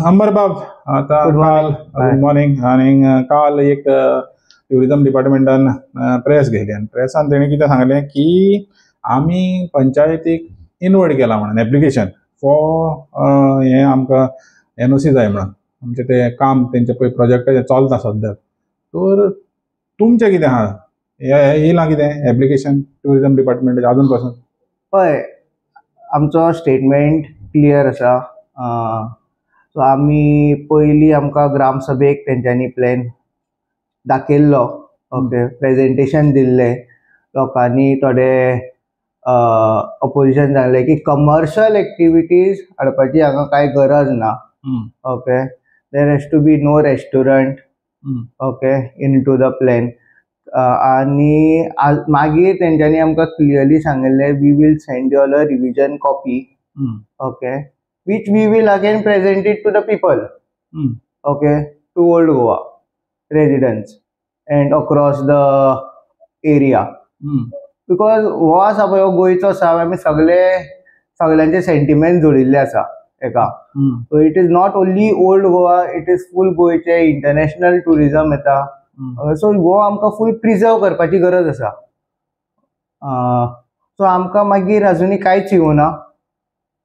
अंबरबाब आता काल good morning आणि काल एक टुरिझम डिपार्टमेंटान प्रेस घेतली आणि प्रेसान तेणी कितें सांगलें की आमी पंचायतीक इनवर्ट केला म्हणून एप्लिकेशन फॉर हे आमकां NOC जाय म्हणून आमचें तें काम तेंचें पळय प्रोजेक्टाचें चलता सद्याक. तर तुमचें कितें आहा येयलां कितें एप्लिकेशन टुरिझम डिपार्टमेंटाचें अजून पासून? हय, आमचो स्टेटमेंट क्लियर आसा. सो आमी पयलीं आमकां ग्रामसभेक तेंच्यांनी प्लॅन दाखयल्लो. ओके, प्रेजेंटेशन दिल्लें. लोकांनी थोडे अपोजिशन सांगलें की कमर्शियल एक्टिविटीज हाडपाची हांगा कांय गरज ना. Okay, there has to be no restaurant okay into the plan. आनी मागीर तेंच्यांनी आमकां क्लियरली सांगिल्लें we will send you all a revision copy. Okay, which we will again present it to the people. Okay, to Old Goa residents and across the area. Because हो आसा पळय हो गोंयचो आसा, आमी सगळ्यांचे सेंटिमेंट जोडिल्ले आसा एका. So it is not only old Goa, it is full गोंयचे इंटरनॅशनल टुरिझम येता. सो हो आमकां फूल प्रिजर्व करपाची गरज आसा. सो आमकां मागीर अजुनी कांयच येवना.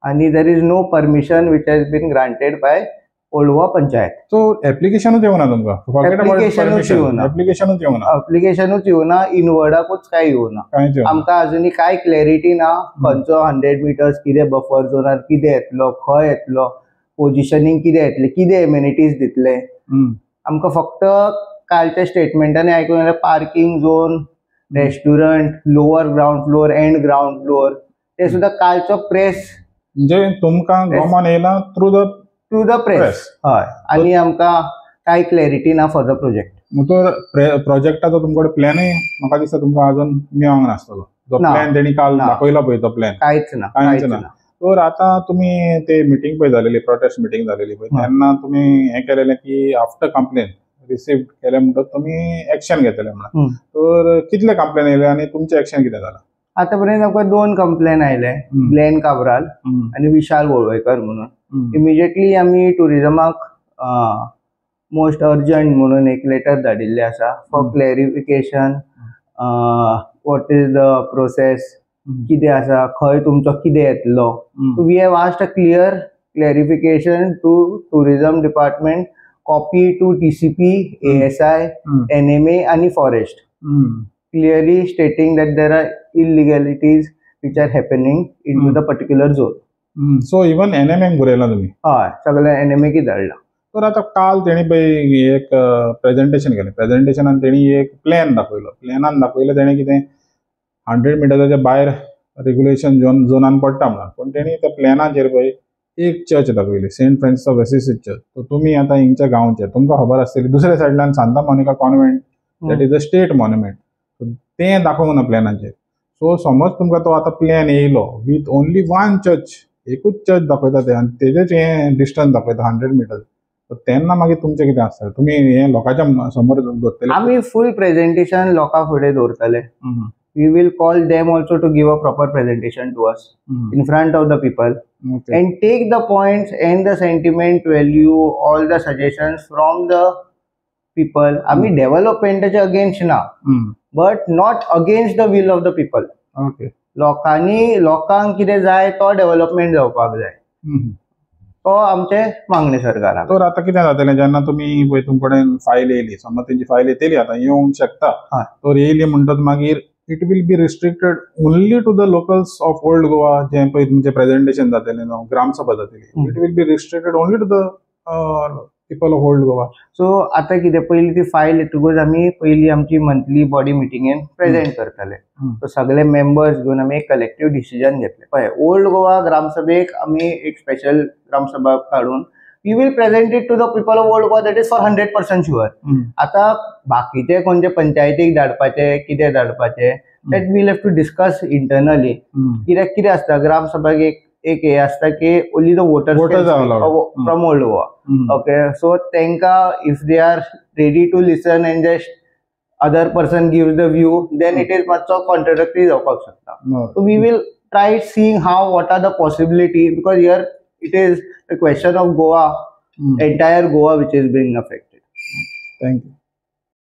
आणि there is no permission which has been granted by old Goa panchayat. So एप्लिकेशनूच येवना तुमकां? एप्लिकेशनूच येवना, इनवर्डाकूच काय येवना. आमकां अजुनी काय क्लॅरिटी ना खंयचो 100 मिटर्स कितें बफर झोनार कितें येतलो, खंय येतलो, पोजिशनींग कितें येतलें, कितें एमेनिटीज दितले. आमकां फक्त कालच्या स्टेटमेंटांनी आयकूंक येयलें parking zone, restaurant, lower ground floor, end ground floor. ते सुद्दां कालचो प्रेस म्हणजे तुमकां गोमान येयला थ्रू द प्रेस. हय, आनी आमकां कांय क्लॅरिटी ना फॉर द प्रोजेक्ट. तर प्रोजेक्टाचो तुमकडे प्लॅनूय म्हाका दिसता तुमकां अजून मेळोंक नासतलो. जो प्लॅन तेणी काल दाखयलो पळय तो प्लॅन कांयच ना. तर आतां तुमी ते मिटींग पळय जालेली, प्रोटेस्ट मिटींग जालेली पळय, तेन्ना तुमी हें केलेलें की आफ्टर कंप्लेन रिसीव्ड केले म्हणटच तुमी एक्शन घेतले म्हणून. तर कितले कंप्लेन येयले आनी तुमचें एक्शन कितें जालां? आता पर्यंत आमकां 2 कंप्लेन आयले, ग्लेन काब्राल आणि विशाल वळवयकर म्हणून. इमिजिएटली आमी टुरिझमाक मोस्ट अर्जंट म्हणून एक लेटर धाडिल्लें आसा for clarification. What is the process, कितें आसा, खंय तुमचो कितें येतलो. We have asked a clear clarification to tourism department, copy to TCP, ASI, NMA आणि forest, clearly stating that there are illegalities which are happening into the particular zone. So even NMA बरयला तुम्ही? हय, सगळे NMA की धाडला. तर आता काल तेणी पळय एक प्रेजेंटेशन केलें. प्रेजेंटेशनान तेणी एक प्लॅन दाखयलो. प्लॅनान दाखयलें तेणी कितें 100 मिटराच्या भायर रेग्युलेशन झोनान पडटा म्हणून. पण तेणी त्या प्लॅनाचेर पळय एक चर्च दाखयली, saint Francis of Assisi church. तर तुमी आतां हिंगच्या गांवचे, तुमकां खबर आसतली दुसऱ्या सायडल्यान Santa Monica convent, that is a state monument, तें दाखोवंक ना प्लॅनाचेर. सो समज तुमकां तो आतां प्लॅन येयलो विथ ओन्ली 1 चर्च, एकूच चर्च दाखयता ते, आनी तेजेच हें डिस्टन्स दाखयता 100 मिटर्स. तेन्ना मागीर तुमचें कितें आसता? तुमी हें लोकांच्या समोर दवरतले? आमी फूल प्रेजेंटेशन लोकां फुडें दवरतले. We will call them also to give a proper presentation to us in front of the people and take the points and the sentiment value, all the suggestions from the people. आमी डेव्हलपमेंटाच्या against ना, but not against the will of the people. Okay, लोकांक कितें जाय तो development जावपाक जाय, तो आमचे मागणी सरकाराक. तर आतां कितें जातलें जेन्ना तुमी पळय तुमचे कडेन फायल येयली, समज तेंची फायल येतली आतां येवंक शकता, तर येयली म्हणटच मागीर it will be restricted only to the locals of old Goa. जें पळय तुमचें प्रेजेंटेशन जातलें न्हू, ग्रामसभा जातली, it will be restricted only to the people of old Goa. So आतां कितें, पयलीं ती फायल येतकूच आमी पयली आमची मंथली बॉडी मिटिंगेन प्रेजेंट करतले. सो सगळे मेंबर्स घेवन आमी एक कलेक्टिव्ह डिसिजन घेतले. पळय, ओल्ड गोवा ग्रामसभेक आमी एक स्पेशल ग्रामसभा काडून we will present it to the people of old Goa, that is for 100% sure. आतां बाकीचे खंयचे पंचायतीक धाडपाचे, कितें धाडपाचे, that will have to discuss internally. कित्याक कितें आसता, ग्रामसभाक एक हे आसता की only the voters from old Goa. Okay, so तांकां if they are ready to listen and just other person gives the view, then it is मातसो कॉन्ट्रडिक्टरी जावपाक शकता. So we will try seeing how what are the possibility, because here it is a question of Goa entire Goa which is being affected. Thank you.